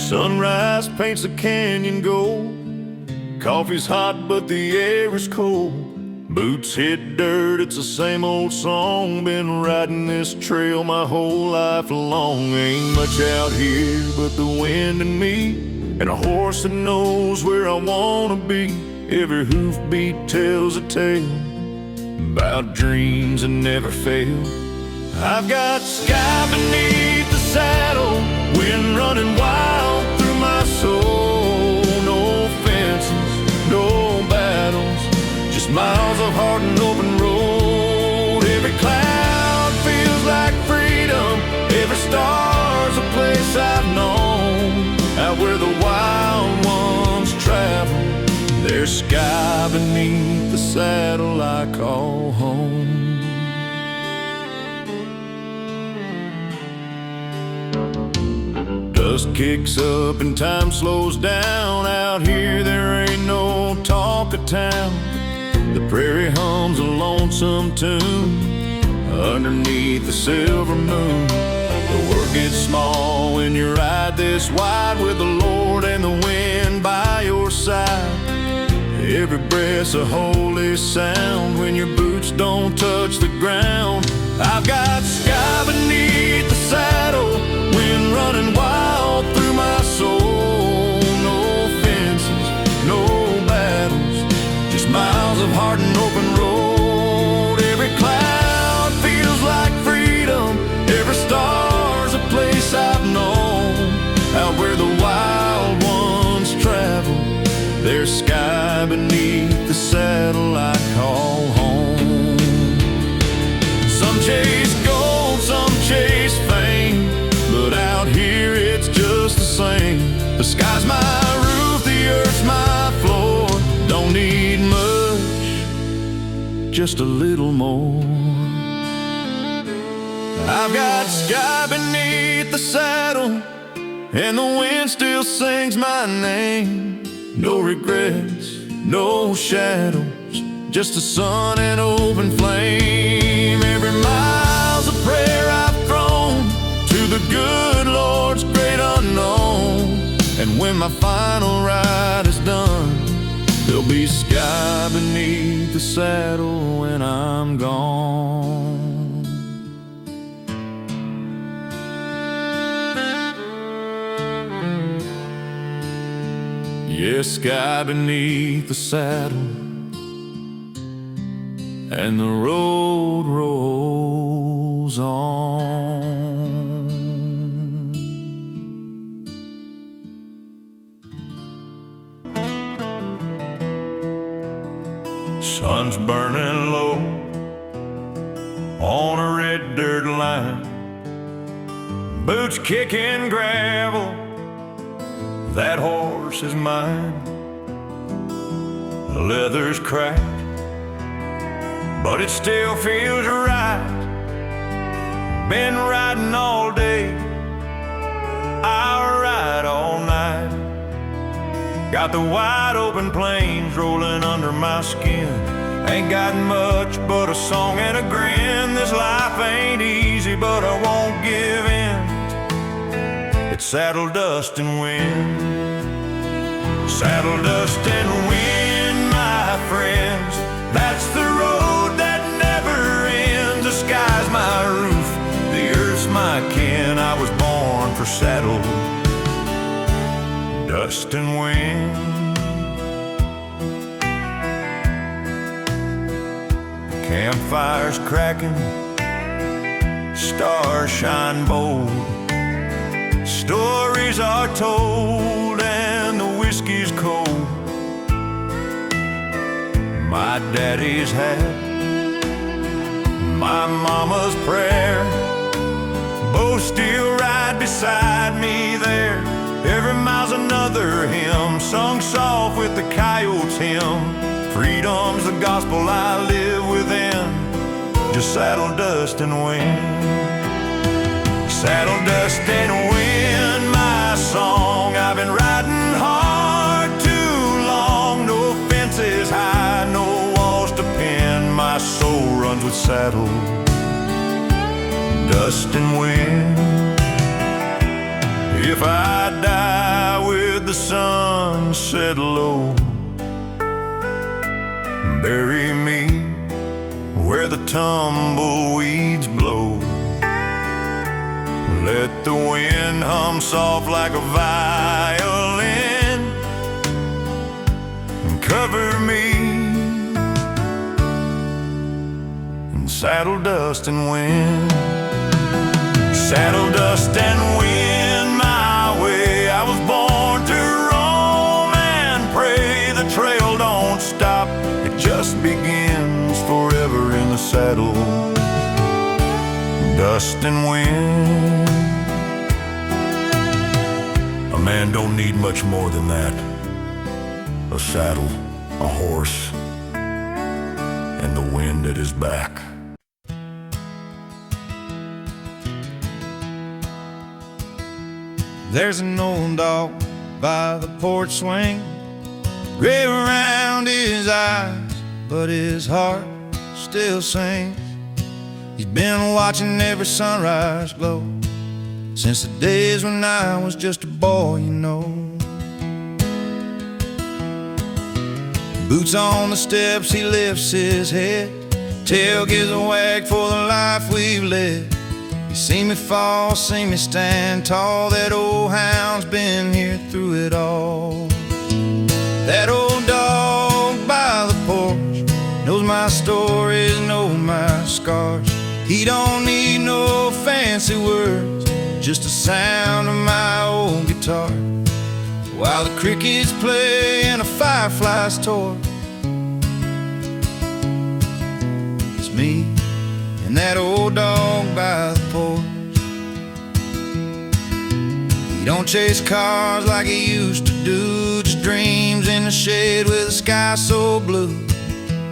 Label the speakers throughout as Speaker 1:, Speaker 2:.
Speaker 1: Sunrise paints the canyon gold. Coffee's hot but the air is cold. Boots hit dirt, it's the same old song. Been riding this trail my whole life long. Ain't much out here but the wind and me, and a horse that knows where I wanna be. Every hoofbeat tells a tale about dreams that never fail. I've got sky beneath the saddle, wind running wild through my soul. No fences, no battles, just miles of hard and open road. Every cloud feels like freedom, every star's a place I've known. Out where the wild ones travel, there's sky beneath the saddle I call home. Dust kicks up and time slows down. Out here there ain't no talk of town. The prairie hums a lonesome tune underneath the silver moon. The world gets small when you ride this wide, with the Lord and the wind by your side. Every breath's a holy sound when your boots don't touch the ground. I've got sky beneath the saddle, wind running wild through my soul. No fences, no battles, just miles of hard and open road. Every cloud feels like freedom, every star's a place I've known. Out where the wild ones travel, there's sky beneath the saddle I call home. Some chase gold, some chase fame, but out here it's just the same. The sky's my roof, the earth's my floor. Don't need much, just a little more. I've got sky beneath the saddle, and the wind still sings my name. No regrets, no shadows, just the sun and open flame. Every mile's a prayer I've thrown to the good Lord's great unknown. And when my final ride is done, there'll be sky beneath the saddle when I'm gone. Yes, sky beneath the saddle, and the road rolls on. Sun's burning low on a red dirt line, boots kicking gravel. That horse is mine. The leather's cracked, but it still feels right. Been riding all day, I'll ride all night. Got the wide open plains rolling under my skin. Ain't got much but a song and a grin. This life ain't easy, but I won't give in. It's saddle dust and wind, saddle dust and wind, my friends. That's the road that never ends. The sky's my roof, the earth's my kin. I was born for saddle dust and wind. Campfires cracking, stars shine bold. Stories are told and the whiskey's cold. My daddy's hat, my mama's prayer, both still ride beside me there. Every mile's another hymn, sung soft with the coyotes' hymn. Freedom's the gospel I live within, just saddle dust and wind. Saddle dust and wind, my song. I've been riding hard too long. No fences high, no walls to pin. My soul runs with saddle dust and wind. If I die the sun set low. Bury me where the tumbleweeds blow. Let the wind hum soft like a violin and cover me in saddle dust and wind. Saddle dust and wind my way. I was born to roam and pray. The trail don't stop, it just begins forever in the saddle. Dust and wind. A man don't need much more than that. A saddle, a horse, and the wind at his back.
Speaker 2: There's an old dog by the porch swing, gray around his eyes, but his heart still sings. He's been watching every sunrise glow since the days when I was just a boy, you know. Boots on the steps, he lifts his head, tail gives a wag for the life we've led. You see me fall, see me stand tall. That old hound's been here through it all. That old dog by the porch knows my stories, knows my scars. He don't need no fancy words, just the sound of my old guitar, while the crickets play and a firefly's torch. It's me and that old dog by the porch. He don't chase cars like he used to do, just dreams in the shade with the sky so blue.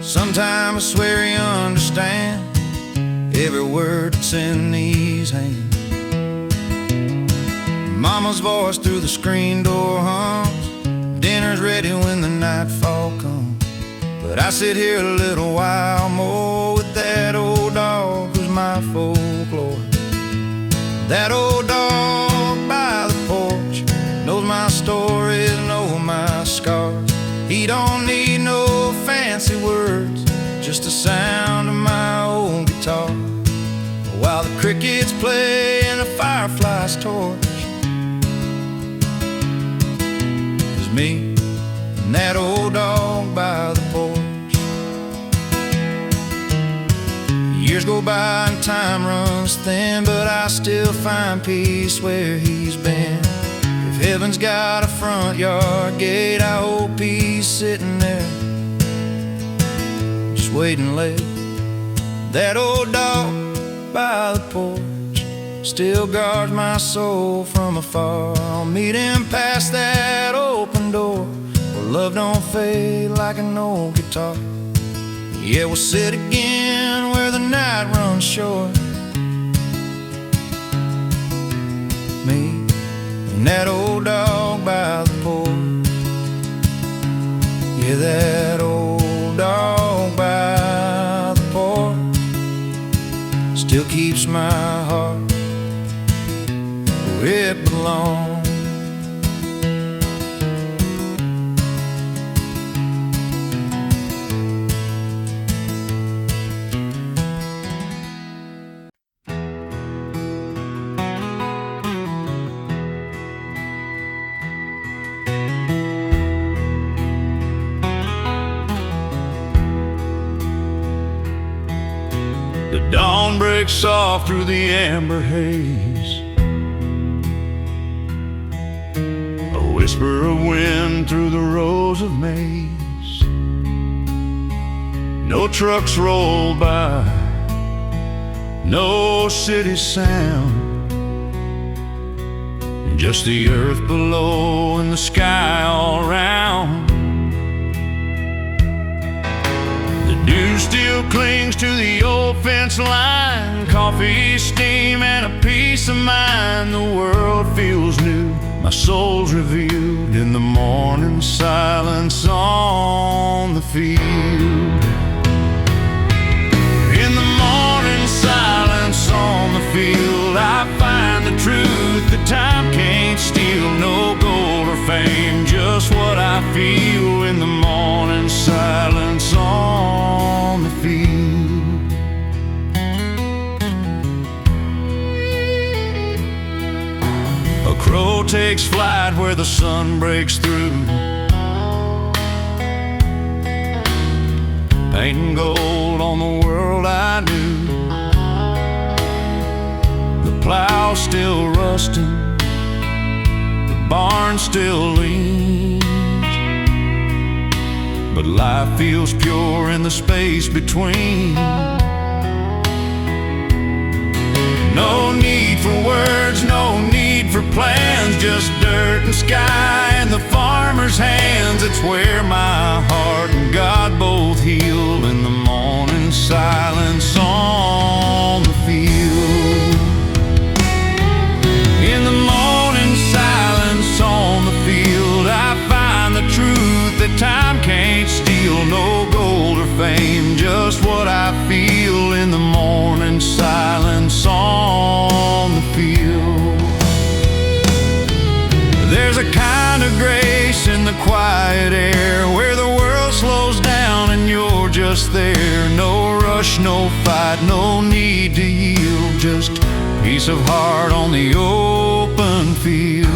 Speaker 2: Sometimes I swear he understands every word that's in these hands. Mama's voice through the screen door hums, dinner's ready when the nightfall comes. But I sit here a little while more with that old dog who's my folklore. That old dog by the porch knows my stories, knows my scars. He don't need no fancy words, just the sound of my old guitar, while the crickets play and the fireflies torch. It's me and that old dog by the porch. Years go by and time runs thin, but I still find peace where he's been. If heaven's got a front yard gate, I hope he's sitting there just waiting late. That old dog by the porch still guards my soul from afar. I'll meet him past that open door where love don't fade like an old guitar. Yeah, we'll sit again where the night runs short. Me and that old dog by the porch. Yeah, that old dog by the porch still keeps my heart where it belongs.
Speaker 1: The dawn breaks soft through the amber haze, a whisper of wind through the rows of maize. No trucks roll by, no city sound, just the earth below and the sky all around. Dew still clings to the old fence line, coffee, steam, and a peace of mind. The world feels new, my soul's revealed in the morning silence on the field. In the morning silence on the field, I find the truth that time can't steal. No gold or fame, feel in the morning silence on the field. A crow takes flight where the sun breaks through, painting gold on the world I knew. The plow's still rusting, the barn still leans, but life feels pure in the space between. No need for words, no need for plans, just dirt and sky and the farmer's hands. It's where my heart and God both heal in the morning silence on the field. In the morning silence on the field, I find the truth that time can't steal. No gold or fame, just what I feel in the morning silence on the field. There's a kind of grace in the quiet air where the world slows down and you're just there. No rush, no fight, no need to yield, just peace of heart on the open field.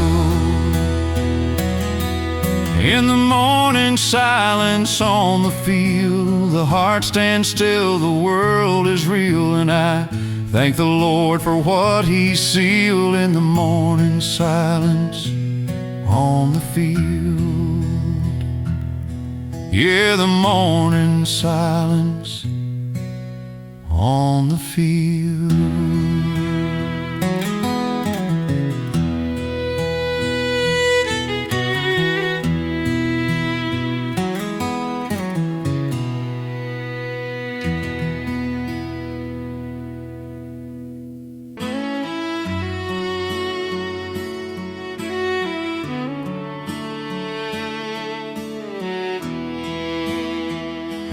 Speaker 1: In the morning silence on the field, the heart stands still, the world is real, and I thank the Lord for what He sealed in the morning silence on the field. Yeah, the morning silence on the field.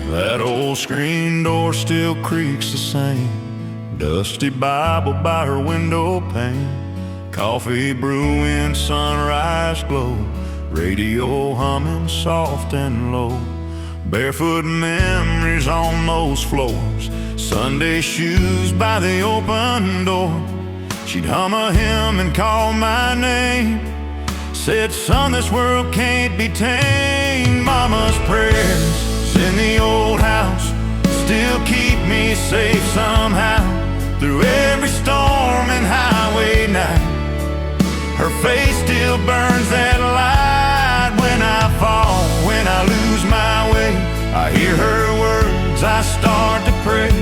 Speaker 1: That old screen door still creaks the same, dusty Bible by her window pane, coffee brewing, sunrise glow, radio humming soft and low, barefoot memories on those floors, Sunday shoes by the open door. She'd hum a hymn and call my name, said, son, this world can't be tamed. Mama's prayers in the old house still keep me safe somehow through every storm and highway night. Her face still burns that light when I fall, when I lose my way. I hear her words, I start to pray.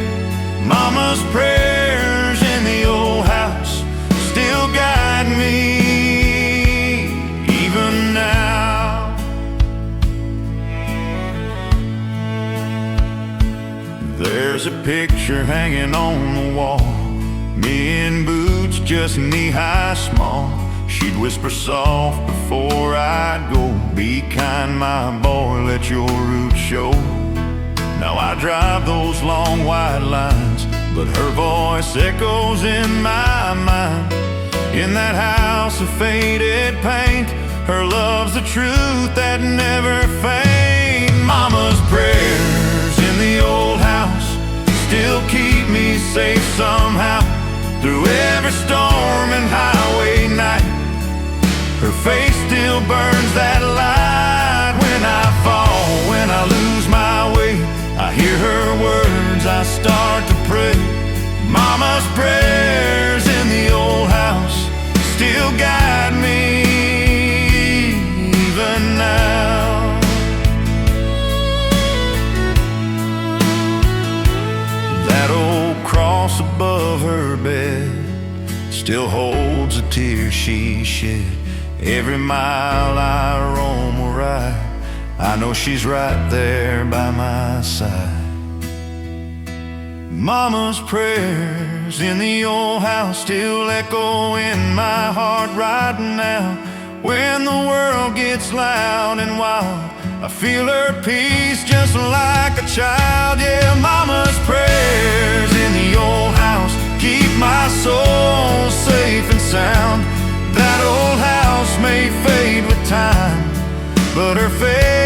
Speaker 1: Mama's prayers in the old house still guide me even now. There's a picture hanging on the wall, me in boots just knee-high small. She'd whisper soft before I'd go, be kind, my boy, let your roots show. Now I drive those long white lines, but her voice echoes in my mind. In that house of faded paint, her love's the truth that never fades. Mama's prayers in the old house still keep me safe somehow through every storm and highway night. Her face still burns that light when I fall, when I lose my way. I hear her words, I start to pray. Mama's prayers in the old house still guide me even now. That old cross above her bed still holds a tear she shed. Every mile I roam or ride, I know she's right there by my side. Mama's prayers in the old house still echo in my heart right now. When the world gets loud and wild, I feel her peace just like a child. Yeah, Mama's prayers in the old house keep my soul safe and sound. That old house may fade with time, but her faith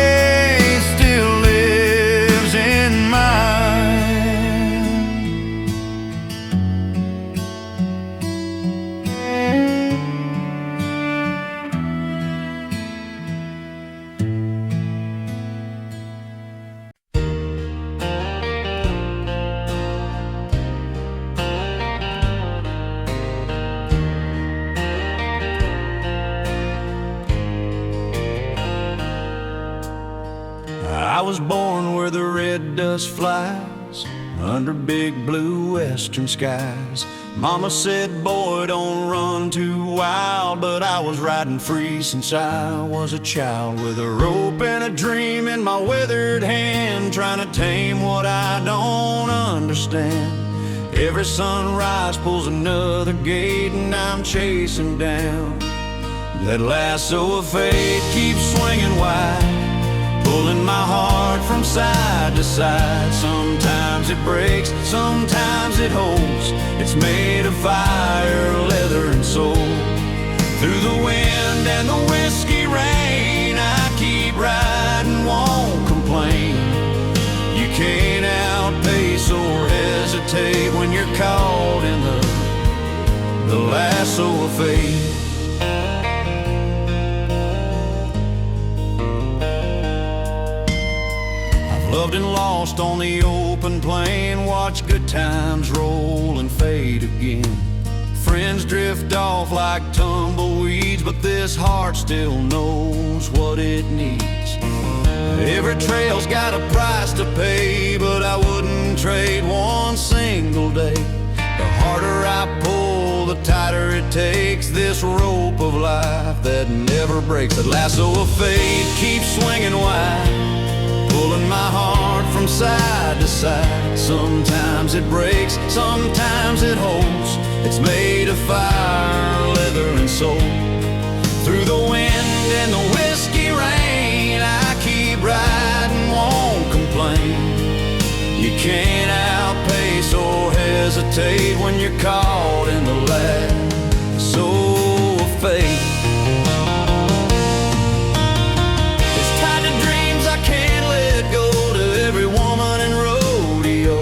Speaker 1: was born where the red dust flies, under big blue western skies. Mama said, boy, don't run too wild, but I was riding free since I was a child, with a rope and a dream in my weathered hand, trying to tame what I don't understand. Every sunrise pulls another gate, and I'm chasing down. That lasso of fate keeps swinging wide, pulling my heart from side to side. Sometimes it breaks, sometimes it holds. It's made of fire, leather, and soul. Through the wind and the whiskey rain, I keep riding, won't complain. You can't outpace or hesitate when you're caught in the lasso of fate. Loved and lost on the open plain, watch good times roll and fade again. Friends drift off like tumbleweeds, but this heart still knows what it needs. Every trail's got a price to pay, but I wouldn't trade one single day. The harder I pull, the tighter it takes, this rope of life that never breaks. That lasso of fate keeps swinging wide, pulling my heart from side to side. Sometimes it breaks, sometimes it holds. It's made of fire, leather, and soul. Through the wind and the whiskey rain, I keep riding, won't complain. You can't outpace or hesitate when you're caught in the lasso of fate. Every woman in rodeo,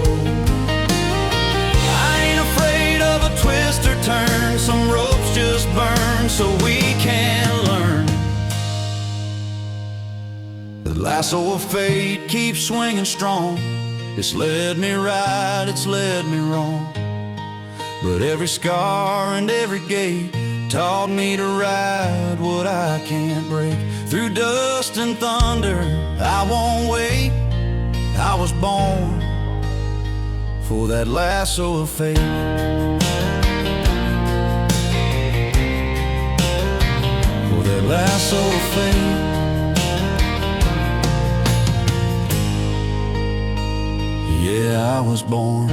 Speaker 1: I ain't afraid of a twist or turn. Some ropes just burn so we can learn. The lasso of fate keeps swinging strong. It's led me right, it's led me wrong, but every scar and every gate taught me to ride what I can't break. Through dust and thunder, I won't wait. I was born for that lasso of fate. For that lasso of fate. Yeah, I was born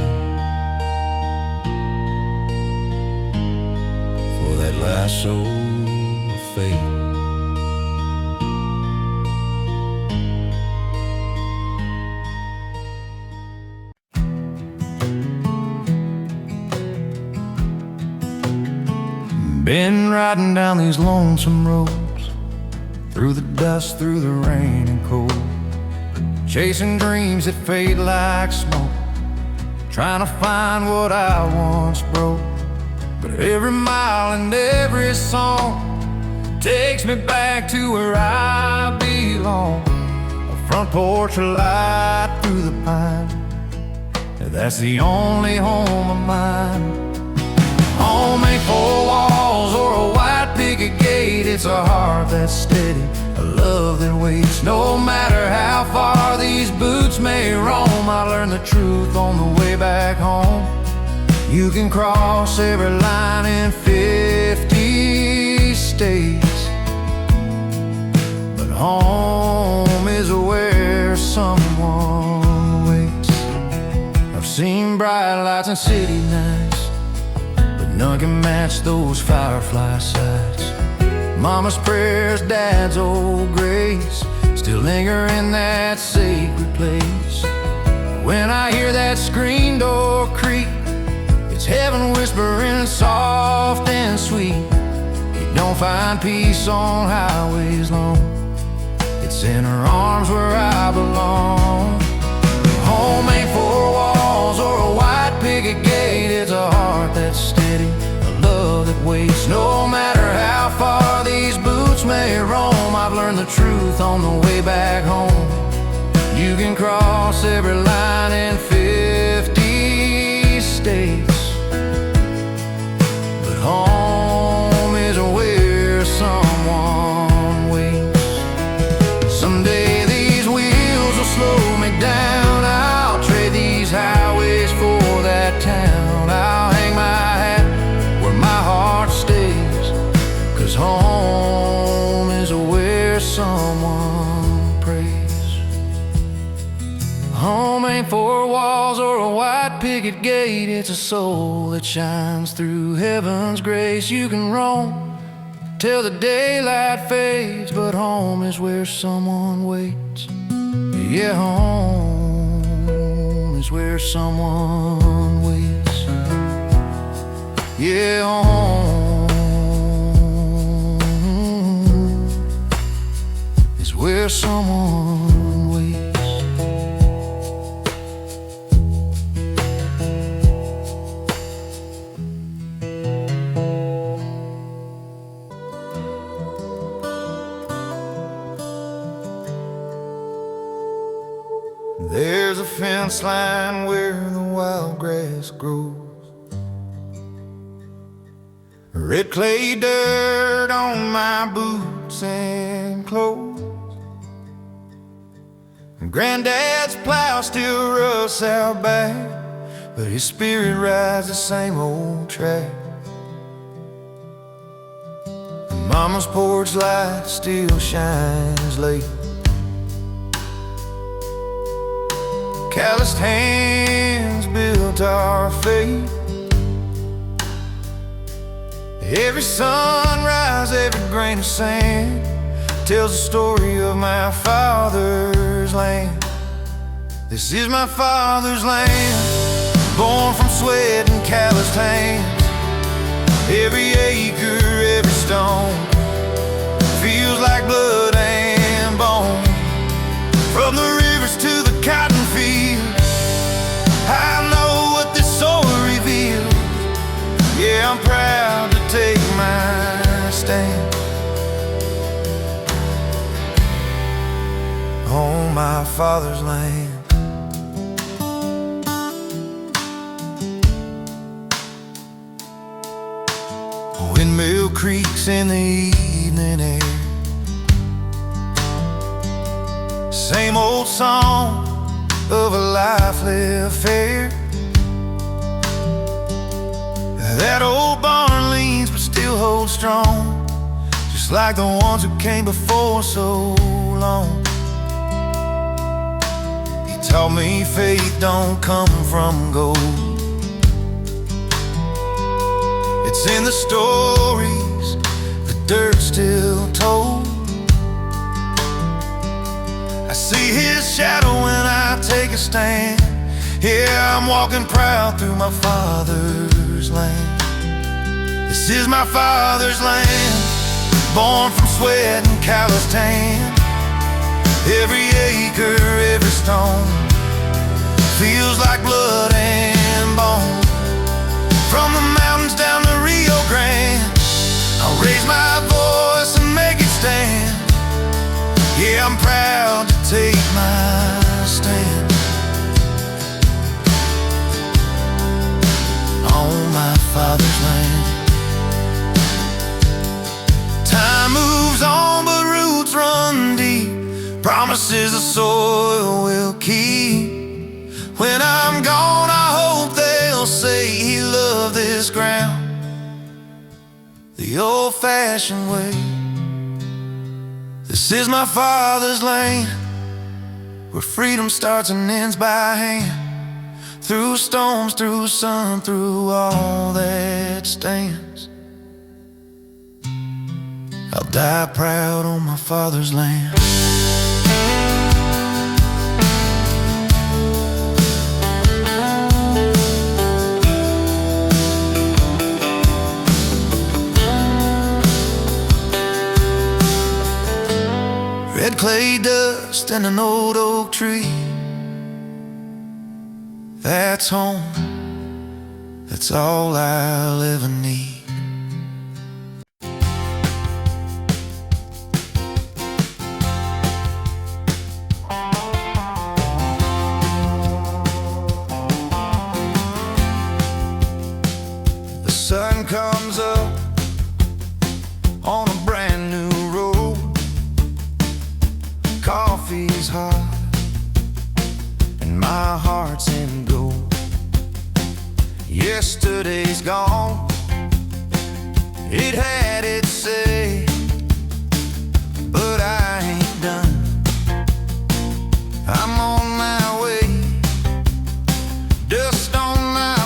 Speaker 1: for that lasso of fate. Been riding down these lonesome roads, through the dust, through the rain and cold, chasing dreams that fade like smoke, trying to find what I once broke. But every mile and every song takes me back to where I belong. A front porch, a light through the pine, that's the only home of mine. Home ain't four walls or a white picket gate. It's a heart that's steady, a love that waits. No matter how far these boots may roam, I learned the truth on the way back home. You can cross every line in 50 states, but home is where someone waits. I've seen bright lights and city nights, none can match those firefly sights. Mama's prayers, Dad's old grace still linger in that sacred place. When I hear that screen door creak, it's heaven whispering soft and sweet. You don't find peace on highways long, it's in her arms where I belong. Home ain't four walls or a white picket gate. It's a heart that's steady, a love that waits. No matter how far these boots may roam, I've learned the truth on the way back home. You can cross every line in 50 states, but home is where someone waits. Someday these wheels will slow
Speaker 2: gate, it's a soul that shines through heaven's grace. You can roam till the daylight fades, but home is where someone waits. Yeah, home is where someone waits. Yeah, home is where someone waits. There's a fence line where the wild grass grows, red clay dirt on my boots and clothes. Granddad's plow still rusts out back, but his spirit rides the same old track. Mama's porch light still shines late. Calloused hands built our fate. Every sunrise, every grain of sand tells the story of my father's land. This is my father's land, born from sweat and calloused hands. Every acre, every stone feels like blood and bone. From the rivers to the cotton fields, I know what this soil reveals. Yeah, I'm proud to take my stand on my father's land. Windmill creaks in the evening air, same old song of a life lived fair. That old barn leans but still holds strong, just like the ones who came before so long. He taught me faith don't come from gold. It's in the stories the dirt still told. I see his shadow when I take a stand. Yeah, I'm walking proud through my father's land. This is my father's land, born from sweat and calloused hand. Every acre, every stone feels like blood and bone. From the mountains down to Rio Grande, I'll raise my voice and make it stand. Yeah, I'm proud to take my stand on my father's land. Time moves on, but roots run deep. Promises the soil will keep. When I'm gone, I hope they'll say he loved this ground the old-fashioned way. This is my father's land, where freedom starts and ends by hand. Through storms, through sun, through all that stands, I'll die proud on my father's land. Red clay dust and an old oak tree, that's home, that's all I'll ever need. The sun comes up on a brand new road. Coffee's hot and my heart's in gold. Yesterday's gone, it had its say, but I ain't done. I'm on my way, dust on my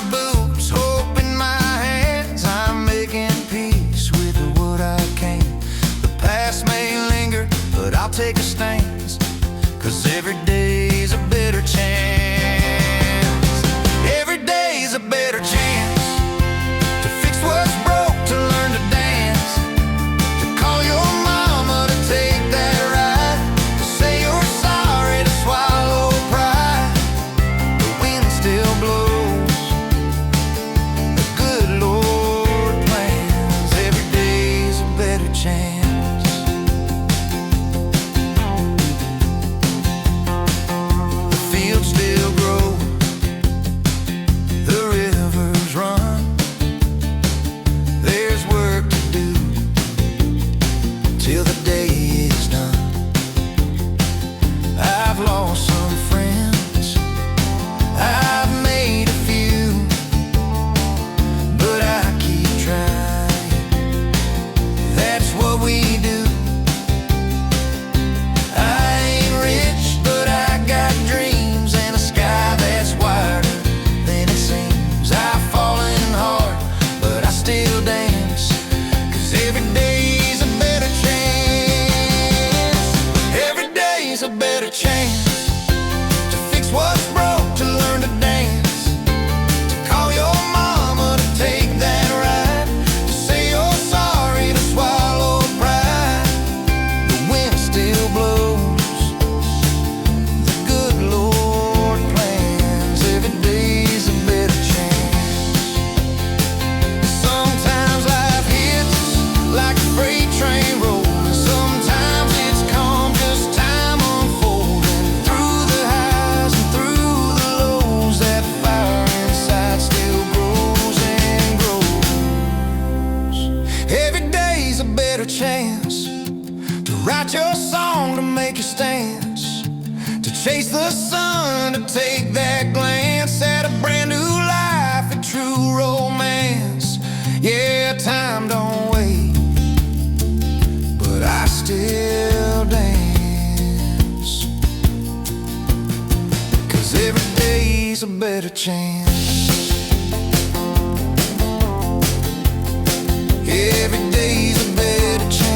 Speaker 2: chase the sun to take that glance at a brand new life and true romance. Yeah, time don't wait, but I still dance, 'cause every day's a better chance. Every day's a better chance.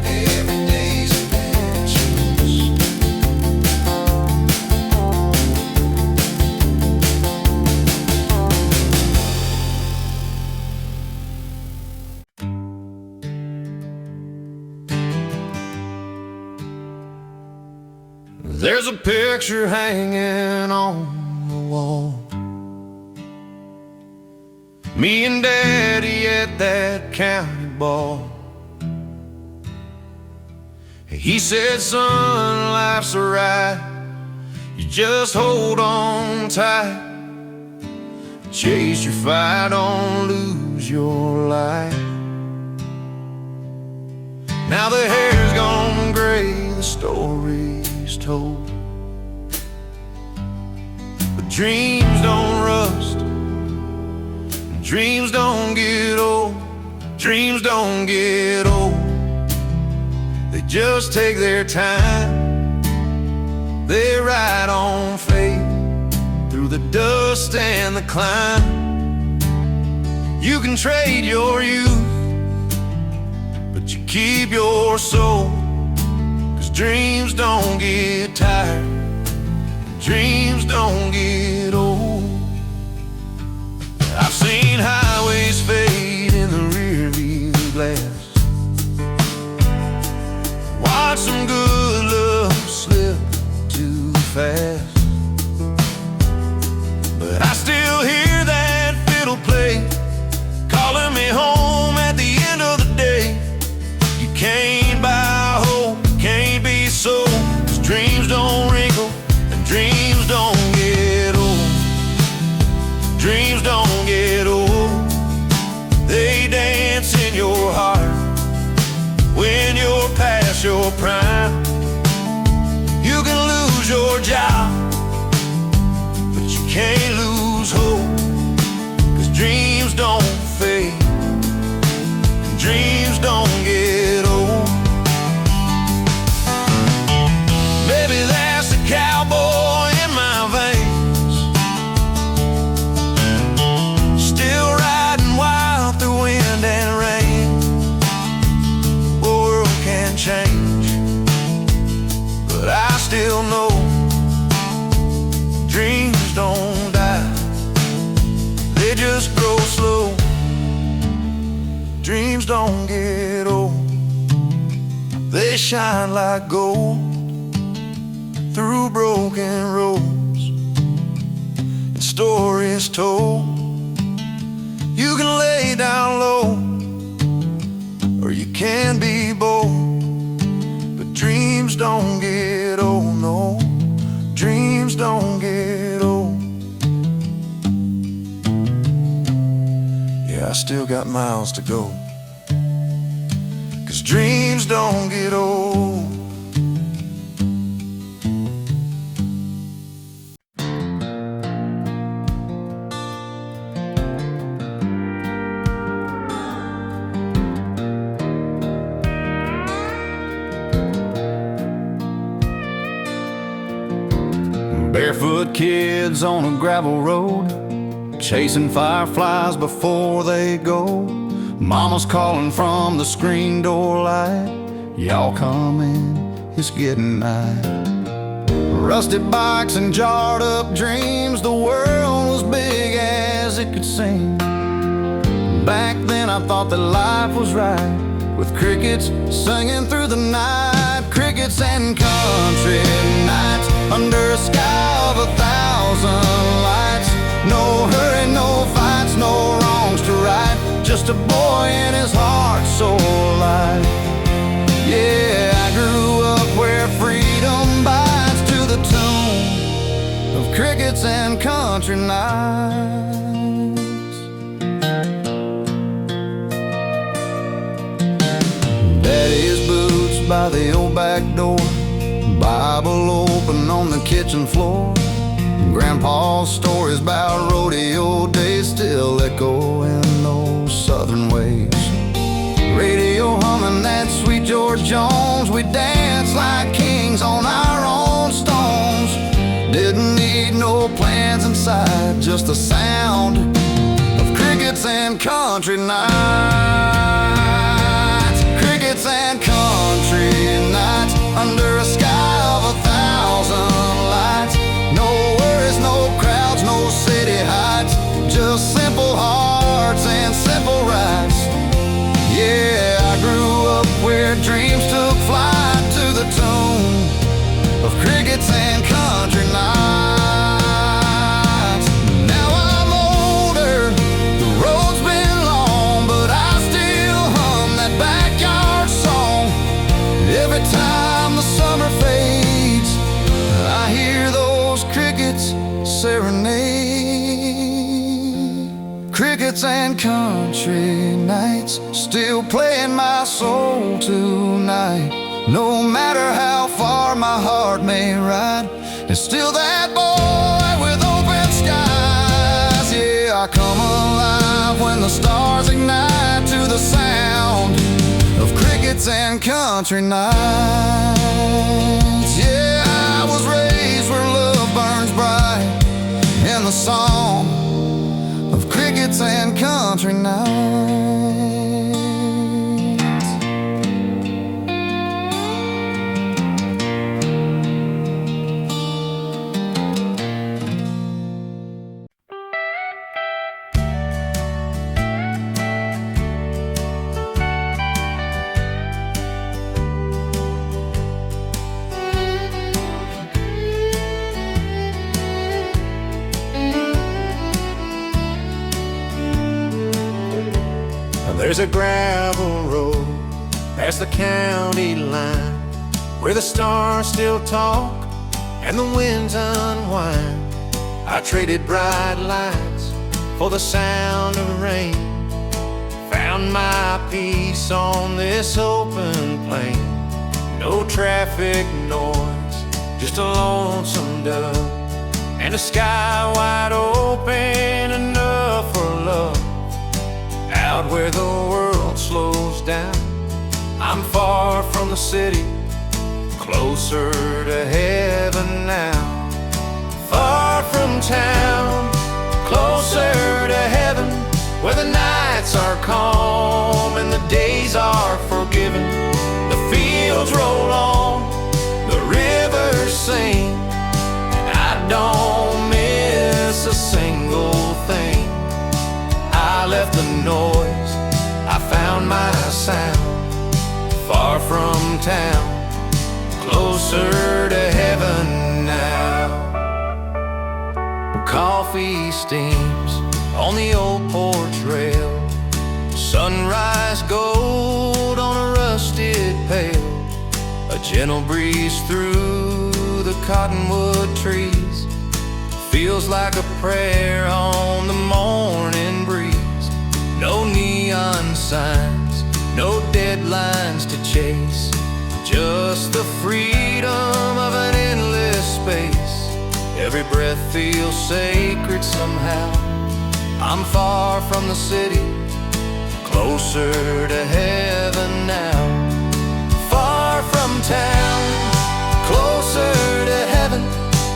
Speaker 2: Every day's a better chance. There's a picture hanging on the wall, me and Daddy at that county ball. He said, son, life's a ride, you just hold on tight, chase your fight, don't lose your life. Now the hair's gone gray, the story's told, but dreams don't rust, dreams don't get old, dreams don't get old. They just take their time, they ride on faith through the dust and the climb. You can trade your youth, but you keep your soul, 'cause dreams don't get tired, dreams don't get old. I've seen highways fade in the rearview glass, watch some good love slip too fast, but I still hear that fiddle play, calling me home at the end of the day. You can't buy hope, can't be sold, 'cause dreams don't wrinkle and dreams don't get old. Dreams don't get old, they dance in your heart when you're past your prime. You can lose your job, but you can't lose hope, 'cause dreams don't fade, dreams don't get old. Maybe that's the cowboy in my veins, still riding wild through wind and rain. The world can change, but I still know dreams don't die, they just grow slow. Dreams don't get old, they shine like gold through broken roads and stories told. You can lay down low, or you can be bold, but dreams don't get old, no, dreams don't get old. Yeah, I still got miles to go, 'cause dreams don't get old.
Speaker 1: Barefoot kids on a gravel road, chasing fireflies before they go. Mama's calling from the screen door light, y'all come in, it's getting night. Rusted bikes and jarred up dreams, the world was big as it could seem. Back then I thought that life was right, with crickets singing through the night. Crickets and country nights under a sky of 1,000 lights. No hurry, no fights, no wrongs to right, just a boy and his heart so alive. Yeah, I grew up where freedom bites to the tune of crickets and country nights.
Speaker 2: by the old back door, Bible open on the kitchen floor. Grandpa's stories about rodeo days still echo in those southern ways. Radio humming that sweet George Jones, we danced like kings on our own stones. Didn't need no plans inside, just the sound of crickets and country nights. Crickets and country nights under a sky of 1,000 lights. No worries, no crowds, no city heights, just simple hearts and simple rights. Yeah, I grew up where dreams took flight to the tune of crickets and country nights. Now I'm older, the road's been long, but I still hum that backyard song. Every time the summer fades, I hear those crickets serenade. Crickets and country nights still playing my soul tonight. No matter how far my heart may ride, it's still that boy with open skies. Yeah, I come alive when the stars ignite to the sound of crickets and country nights. Yeah, I was raised where love burns bright in the song of crickets and country nights.
Speaker 1: There's a gravel road past the county line where the stars still talk and the winds unwind. I traded bright lights for the sound of rain, found my peace on this open plain. No traffic noise, just a lonesome dove and a sky wide open enough for love. Out where the world slows down, I'm far from the city, closer to heaven now. Far from town, closer to heaven, where the nights are calm and the days are forgiven. The fields roll on, the rivers sing, and I don't miss a single thing. I left the noise, I found my sound. Far from town, closer to heaven now. Coffee steams on the old porch rail, sunrise gold on a rusted pail. A gentle breeze through the cottonwood trees feels like a prayer on the morning breeze. No neon signs, no deadlines to chase, just the freedom of an endless space. Every breath feels sacred somehow. I'm far from the city, closer to heaven now. Far from town, closer to heaven,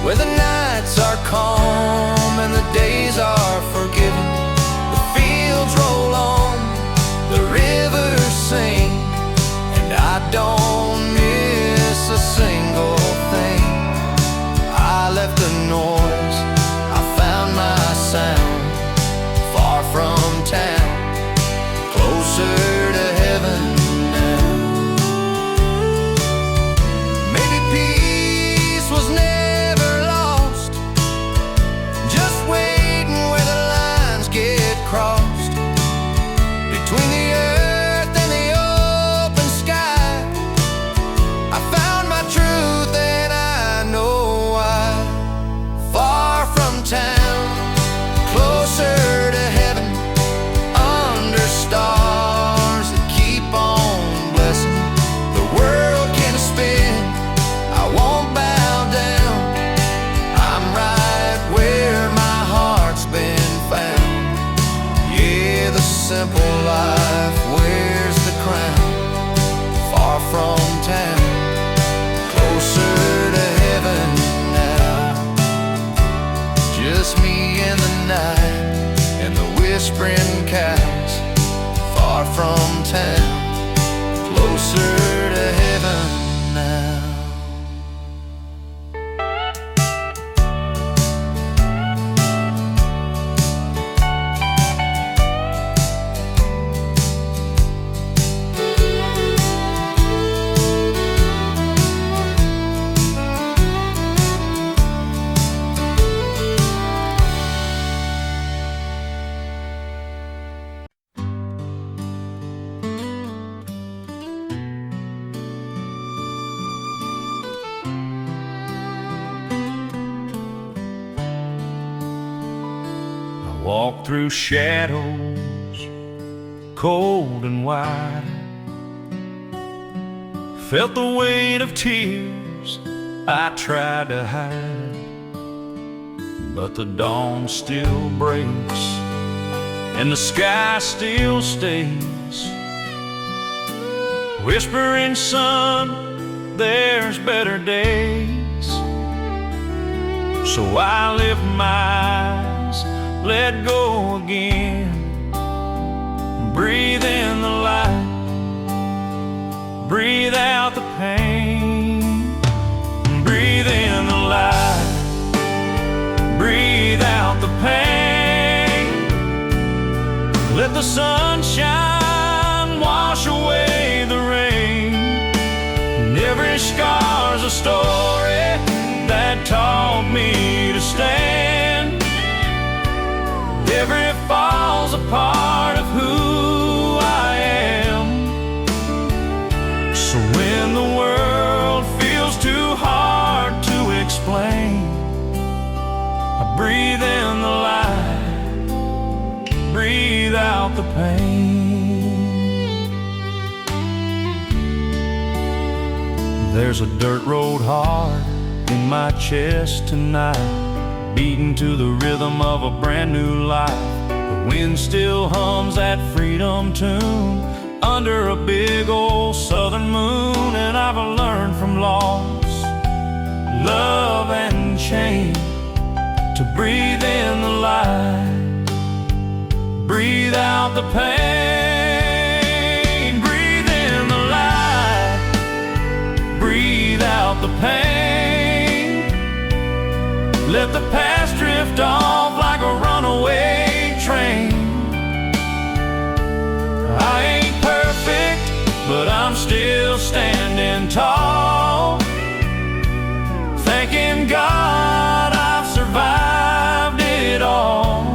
Speaker 1: where the nights are calm and the days are forgiven. The fields roll on, the rivers sing, and I don't miss a single thing. I left the noise, I found my sound. Far from town, closer to heaven now. Maybe peace was never lost, just waiting where the lines get crossed, between the earth and the open sky. walked through shadows, cold and wide. Felt the weight of tears I tried to hide. But the dawn still breaks and the sky still stays, whispering, son, there's better days. So I lift my eyes, let go again, breathe in the light, breathe out the pain. Breathe in the light, breathe out the pain. Let the sunshine wash away the rain. And every scar's a story that taught me to stand. Every fall's a part of who I am. So when the world feels too hard to explain, I breathe in the light, breathe out the pain. There's a dirt road heart in my chest tonight, beating to the rhythm of a brand new life. The wind still hums that freedom tune under a big old southern moon. And I've learned from loss, love and change, to breathe in the light, breathe out the pain. Breathe in the light, breathe out the pain. Let the past drift off like a runaway train. I ain't perfect, but I'm still standing tall, thanking God I've survived it all.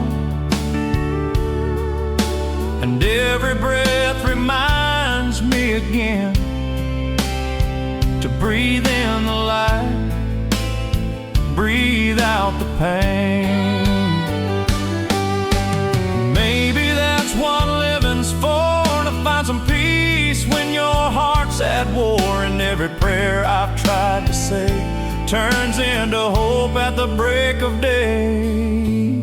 Speaker 1: And every breath reminds me again to breathe in the light, breathe out the pain. Maybe that's what living's for, to find some peace when your heart's at war. And every prayer I've tried to say turns into hope at the break of day.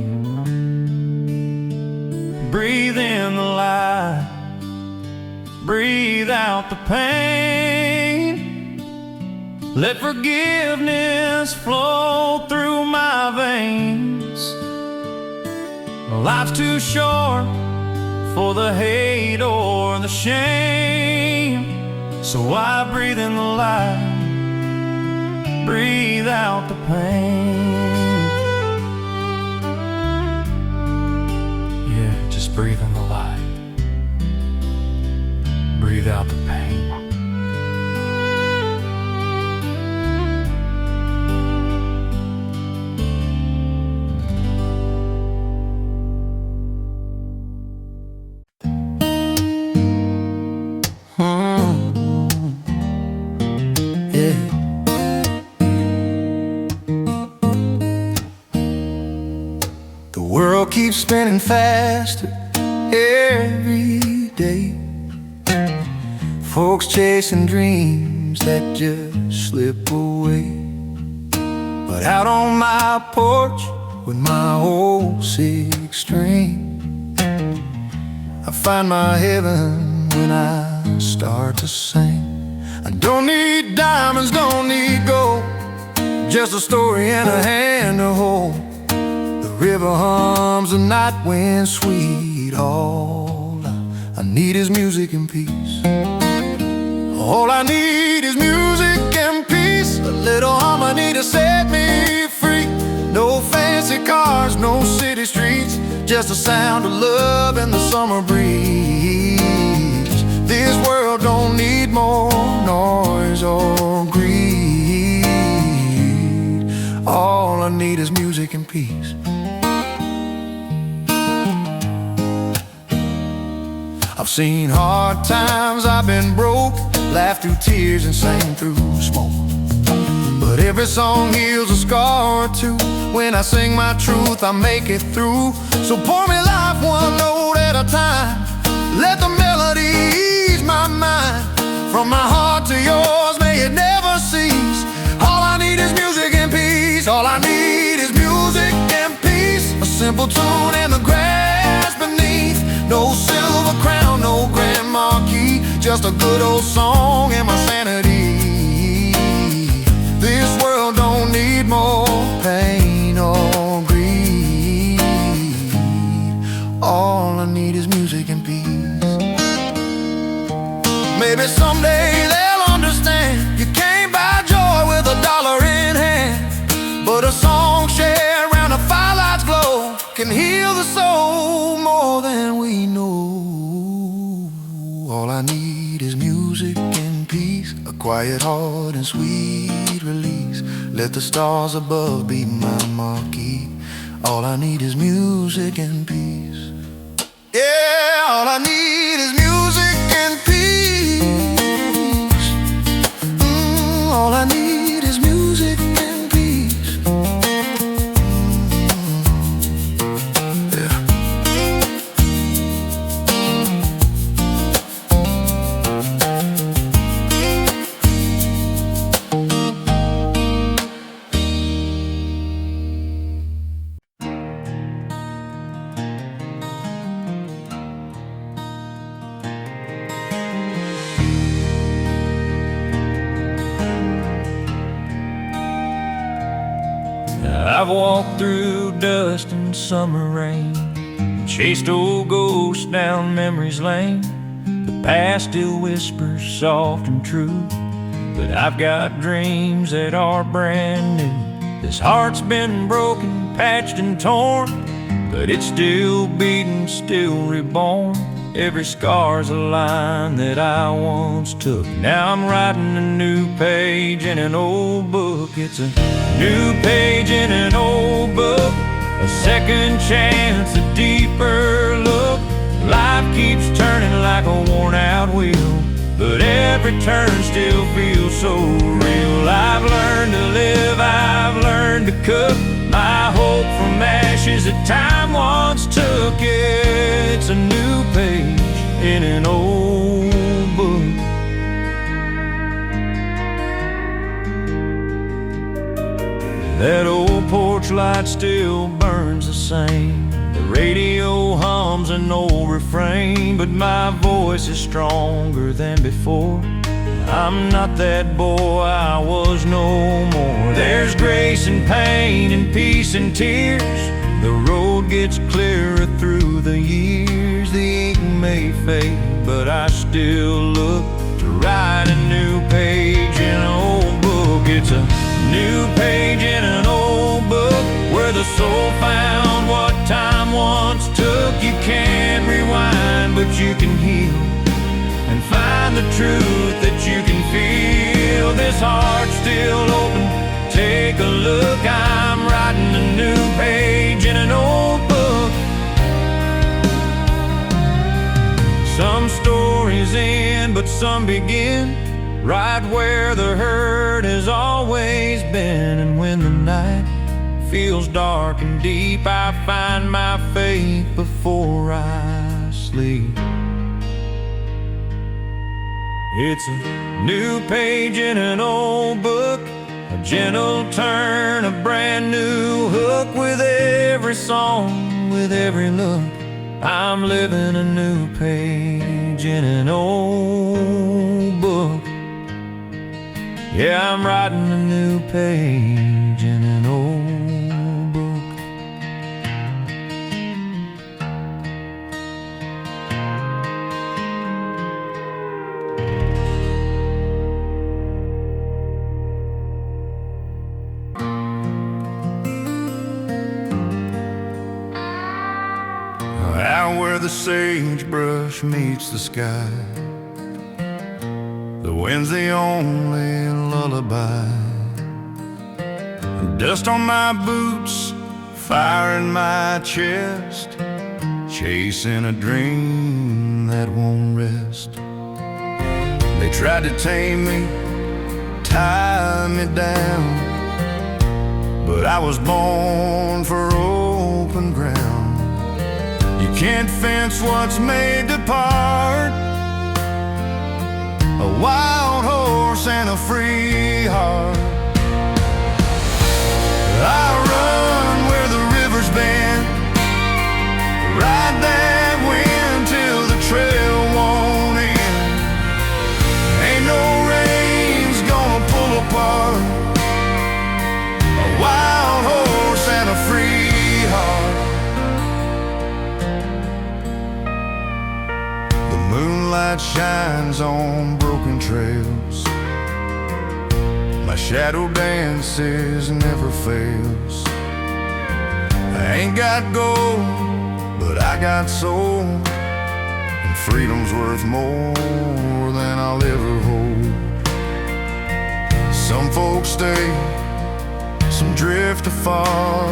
Speaker 1: Breathe in the light, breathe out the pain. Let forgiveness flow through my veins. Life's too short for the hate or the shame. So I breathe in the light, breathe out the pain. Yeah, just breathe in the light, breathe out the pain.
Speaker 2: Keeps spinning faster every day. Folks chasing dreams that just slip away. But out on my porch with my old six string, I find my heaven when I start to sing. I don't need diamonds, don't need gold, just a story and a hand to hold. The river hums, the night wind sweet. All I need is music and peace. All I need is music and peace. A little harmony to set me free. No fancy cars, no city streets, just the sound of love and the summer breeze. This world don't need more noise or greed. All I need is music and peace. I've seen hard times, I've been broke, laughed through tears and sang through smoke. But but every song heals a scar or two. When I sing my truth, I make it through. So pour me life one note at a time. Let the melody ease my mind. From my heart to yours, may it never cease. All I need is music and peace. All I need is music and peace. A simple tune in the grass beneath. No silver crown, no grand marquee. Just a good old song and my sanity. This world don't need more pain or greed. All I need is music and peace. Maybe someday they'll understand. You can't buy joy with $1 in hand, but a song shared around a firelight's glow can heal the soul more than we know. All I need is music and peace, a quiet heart and sweet release. Let the stars above be my marquee. All I need is music and peace. Yeah, all I need is music and peace. All I need is music and peace. Yeah.
Speaker 3: I've walked through dust and summer rain, chased old ghosts down memory's lane. The past still whispers soft and true, but I've got dreams that are brand new. This heart's been broken, patched and torn, but it's still beating, still reborn. Every scar's a line that I once took. Now I'm writing a new page in an old book. It's a new page in an old book, a second chance, a deeper look. Life keeps turning like a worn-out wheel, but every turn still feels so real. I've learned to live, I've learned to cook. My hope from ashes that time once took. It's a new page in an old book. That old porch light still burns the same. The radio hums an old refrain, but my voice is stronger than before. I'm not that boy I was no more. There's grace and pain and peace and tears. The road gets clearer through the years. The ink may fade, but I still look to write a new page in an old book. It's a new page in an old book, where the soul found what time once took. You can't rewind, but you can heal and find the truth that you can feel. This heart's still open, take a look. I'm writing a new page in an old book. Some stories end, but some begin right where the hurt has always been. And when the night feels dark and deep, I find my faith before I sleep. It's a new page in an old book, a gentle turn, a brand new hook. With every song, with every look, I'm living a new page in an old book. Yeah, I'm writing a new page in an old book.
Speaker 2: Out where the sagebrush meets the sky, the wind's the only lullaby. Dust on my boots, fire in my chest, chasing a dream that won't rest. They tried to tame me, tie me down, but I was born for open ground. You can't fence what's made to part, a wild horse and a free heart. I run where the river's bend, ride that wind till the trail won't end. Ain't no rain's gonna pull apart a wild horse and a free heart. The moonlight shines on broken trails, my shadow dances never fails. I ain't got gold, but I got soul, and freedom's worth more than I'll ever hold. Some folks stay, some drift afar.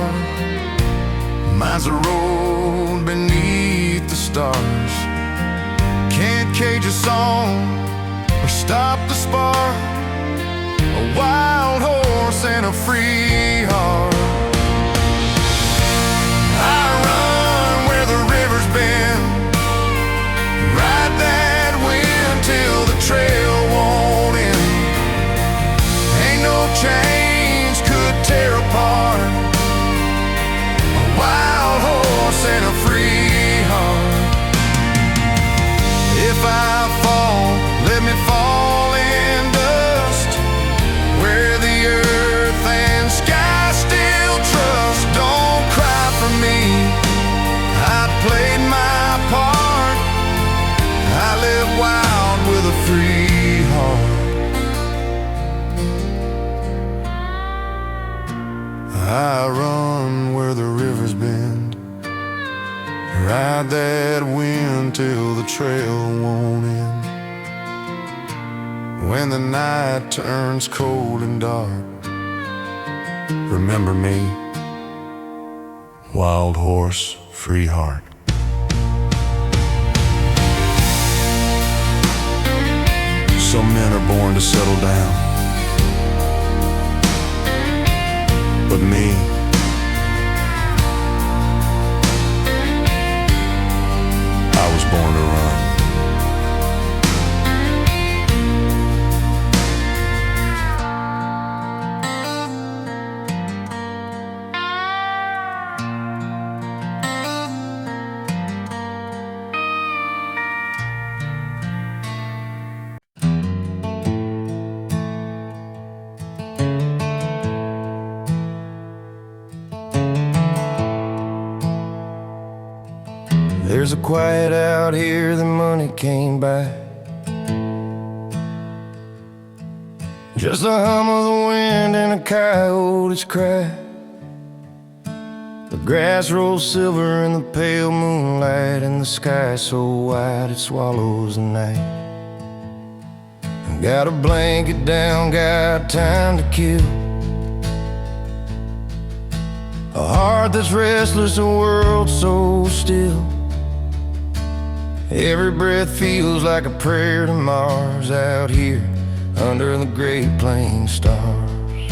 Speaker 2: Mine's a road beneath the stars. Can't cage a song or stop the spark, a wild horse and a free heart. I run where the river's bend, ride that wind till the trail won't end. Ain't no chains could tear apart a wild horse and a free heart. If I fall, let me fall in dust, where the earth and sky still trust. Don't cry for me, I played my part. I live wild with a free heart. I run where the river's bend, ride that wind till the trail won't end. When the night turns cold and dark, remember me, wild horse, free heart. Some men are born to settle down, but me, I was born to run. There's a quiet out here that money can't buy, just the hum of the wind and a coyote's cry. The grass rolls silver in the pale moonlight, and the sky so wide it swallows the night. Got a blanket down, got time to kill, a heart that's restless, a world so still. Every breath feels like a prayer to Mars out here under the Great Plains stars.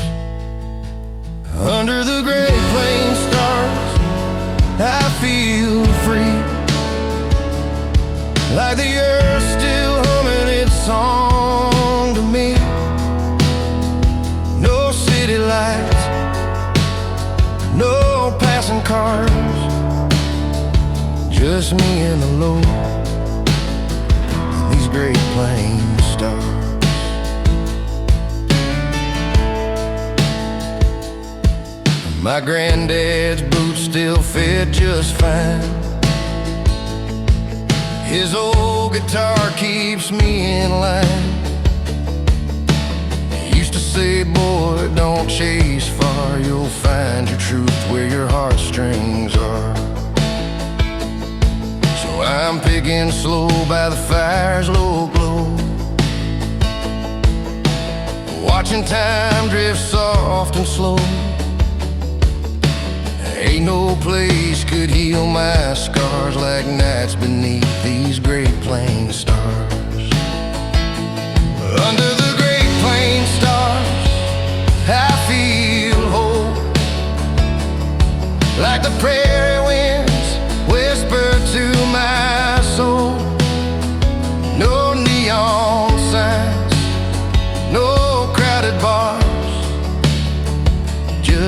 Speaker 2: Under the Great Plains stars, I feel free, like the earth still humming its song to me. No city lights, no passing cars, just me and the Lord, these Great Plains stars. My granddad's boots still fit just fine, his old guitar keeps me in line. He used to say, boy, don't chase far, you'll find your truth where your heartstrings are. So I'm picking slow by the fire's low glow, watching time drift soft and slow. Ain't no place could heal my scars like nights beneath these Great Plains stars. Under the Great Plains stars,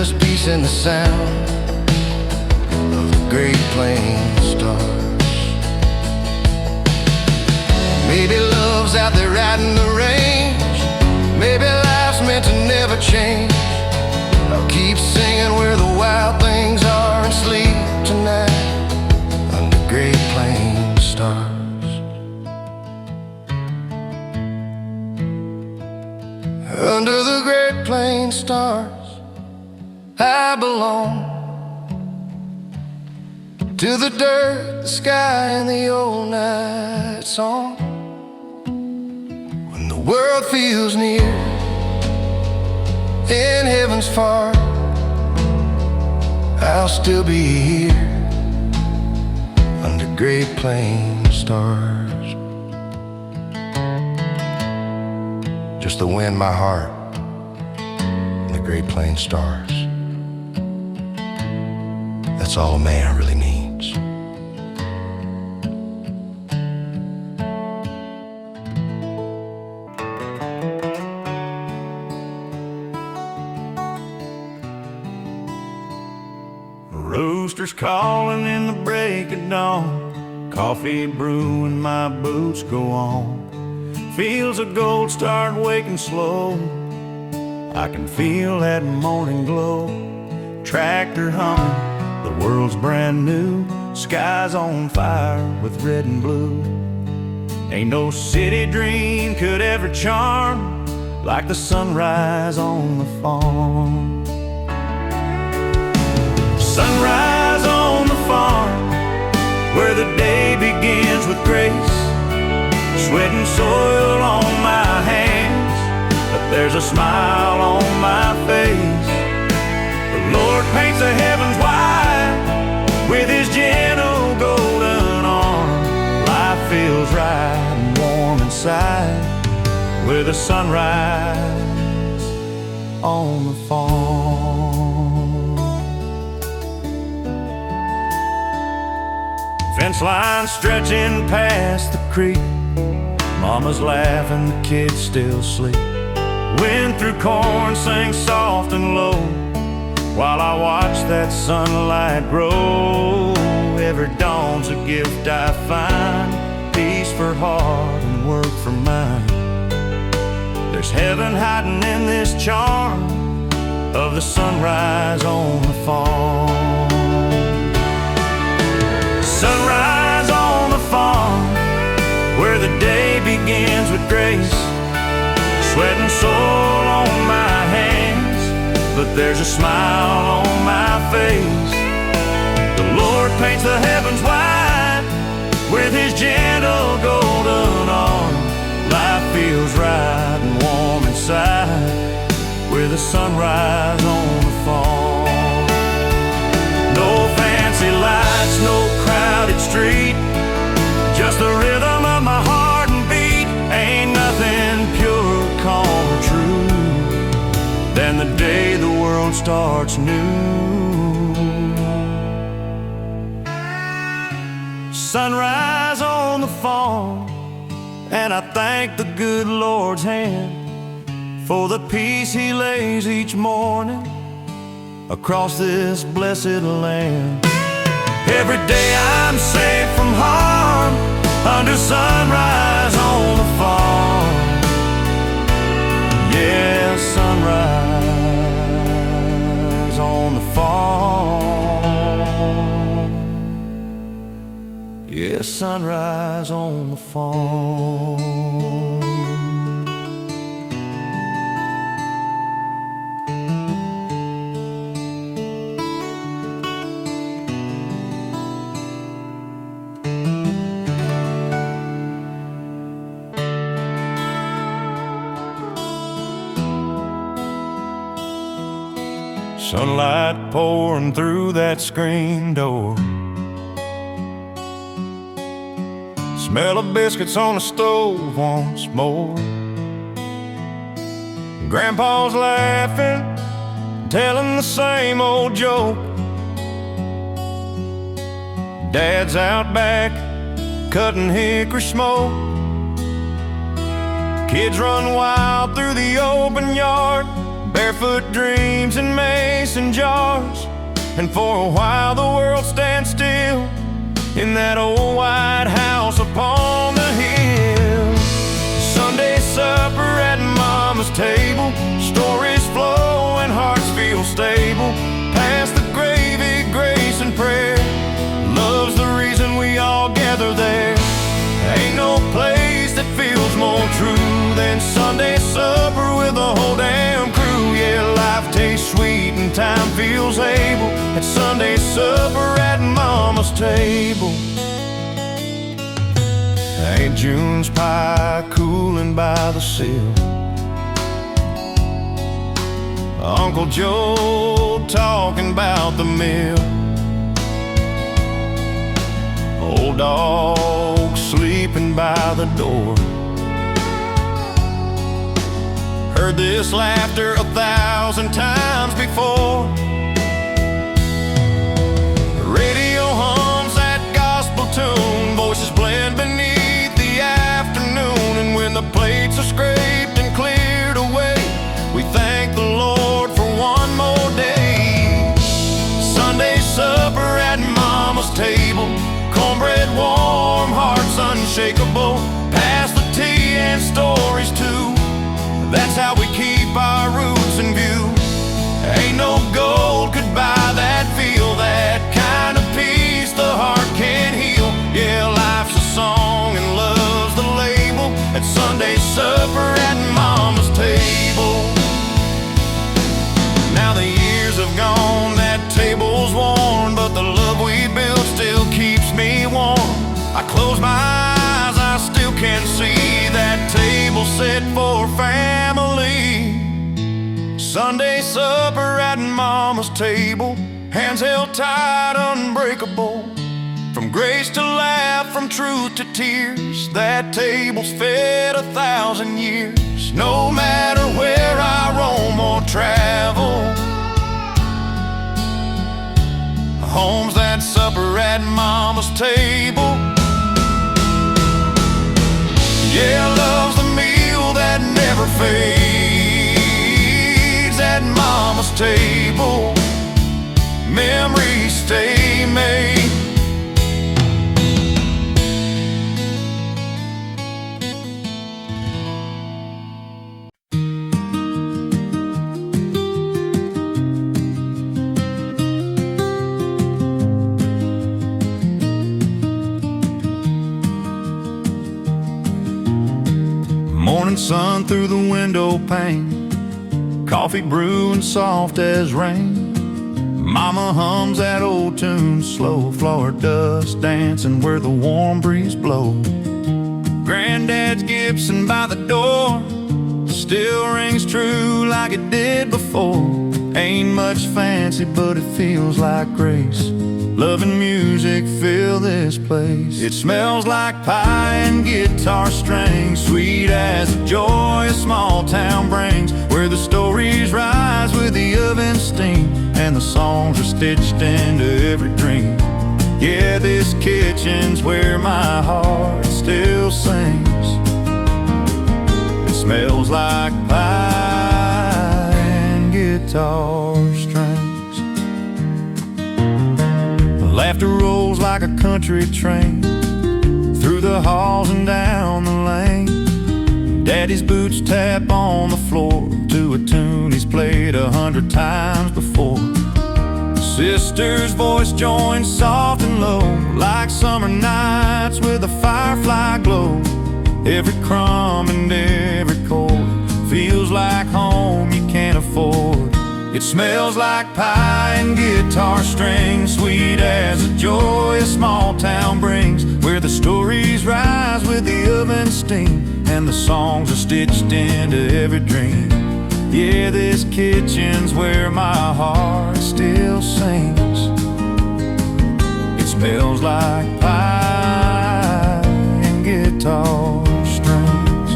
Speaker 2: just peace in the sound of the Great Plains stars. Maybe love's out there out in the range. Maybe life's meant to never change. I'll keep singing where the wild things are and sleep tonight under Great Plains stars. Under the Great Plains stars I belong, to the dirt, the sky, and the old night song. When the world feels near and heaven's far, I'll still be here under Great Plains stars. Just the wind, my heart, and the Great Plains stars. That's all a man really needs.
Speaker 1: Roosters calling in the break of dawn, coffee brewing, my boots go on. Fields of gold start waking slow, I can feel that morning glow. Tractor humming, the world's brand new, sky's on fire with red and blue. Ain't no city dream could ever charm like the sunrise on the farm. Sunrise on the farm, where the day begins with grace. Sweat and soil on my hands, but there's a smile on my face. The Lord paints the heavens white with His gentle golden arm. Life feels right and warm inside with a sunrise on the farm. Fence line stretching past the creek, Mama's laughing, the kids still sleep. Wind through corn sings soft and low while I watch that sunlight grow. Every dawn's a gift I find, peace for heart and work for mind. There's heaven hiding in this charm of the sunrise on the farm. Sunrise on the farm, where the day begins with grace. Sweat and soil on my hands, but there's a smile on my face. The Lord paints the heavens white with His gentle golden arm. Life feels right and warm inside with a sunrise on the farm. No fancy lights, no crowded street, just the rhythm of my heart and beat. Ain't nothing pure, calm, or true than the day the world starts new. Sunrise on the farm, and I thank the good Lord's hand for the peace He lays each morning across this blessed land. Every day I'm safe from harm under sunrise on the farm. Yeah, sunrise on the farm. Yeah, sunrise on the farm. Sunlight pouring through that screen door, smell of biscuits on the stove once more. Grandpa's laughing, telling the same old joke. Dad's out back, cutting hickory smoke. Kids run wild through the open yard, barefoot dreams and May
Speaker 3: mason jars. And for a while the world stands still in that old white house upon the hill. Sunday supper at Mama's table, stories flow and hearts feel stable. Past the gravy, grace and prayer, love's the reason we all gather there. Ain't no place that feels more true than Sunday supper with the whole damn crew. Yeah, life tastes sweet and time feels able at Sunday supper at Mama's table. Aunt June's pie cooling by the sill, Uncle Joe talking about the mill, old dog sleeping by the door. Heard this laughter 1,000 times before. Radio hums that gospel tune, voices blend beneath the afternoon. And when the plates are scraped and cleared away, we thank the Lord for one more day. Sunday supper at Mama's table, cornbread warm, hearts unshakable. Pass the tea and stories too, that's how we keep our roots in view. Ain't no gold could buy that feel, that kind of peace the heart can't heal. Yeah, life's a song and love's the label at Sunday supper at Mama's table. Now the years have gone, that table's worn, but the love we built still keeps me warm. I close my eyes, I still can see that table set for family. Sunday supper at Mama's table, hands held tight, unbreakable. From grace to laugh, from truth to tears, that table's fed 1,000 years. No matter where I roam or travel, home's that supper at Mama's table. Yeah, love's the meal that never fades at Mama's table. Memories stay made. Morning sun through the window pane, coffee brewing soft as rain. Mama hums that old tune slow, floor dust dancing where the warm breeze blows. Granddad's Gibson by the door still rings true like it did before. Ain't much fancy, but it feels like grace. Love and music fill this place. It smells like pie and guitar strings, sweet as the joy a small town brings, where the stories rise with the oven steam and the songs are stitched into every dream. Yeah, this kitchen's where my heart still sings. It smells like pie and guitar strings. Laughter rolls like a country train through the halls and down the lane. Daddy's boots tap on the floor to a tune he's played 100 times before. Sister's voice joins soft and low like summer nights with a firefly glow. Every crumb and every chord feels like home you can't afford. It smells like pie and guitar strings, sweet as the joy a small town brings, where the stories rise with the oven steam and the songs are stitched into every dream. Yeah, this kitchen's where my heart still sings. It smells like pie and guitar strings.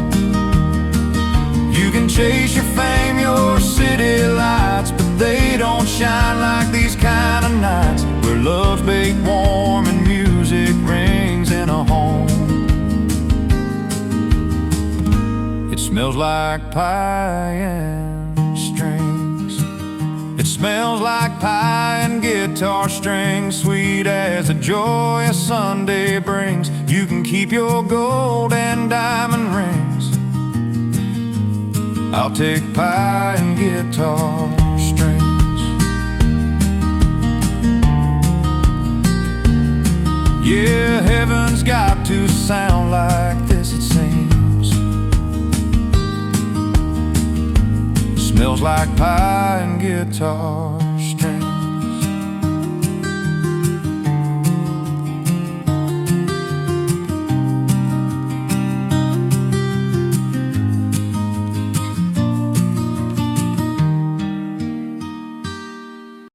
Speaker 3: You can chase your fame, your city lights, but they don't shine like these kind of nights, where love's baked warm and music rings in a home. It smells like pie and strings. It
Speaker 1: Smells like pie and guitar strings, sweet as the joy a Sunday brings. You can keep your gold and diamond rings. I'll take pie and guitar strings. Yeah, heaven's got to sound like this, it seems. Smells like pie and guitar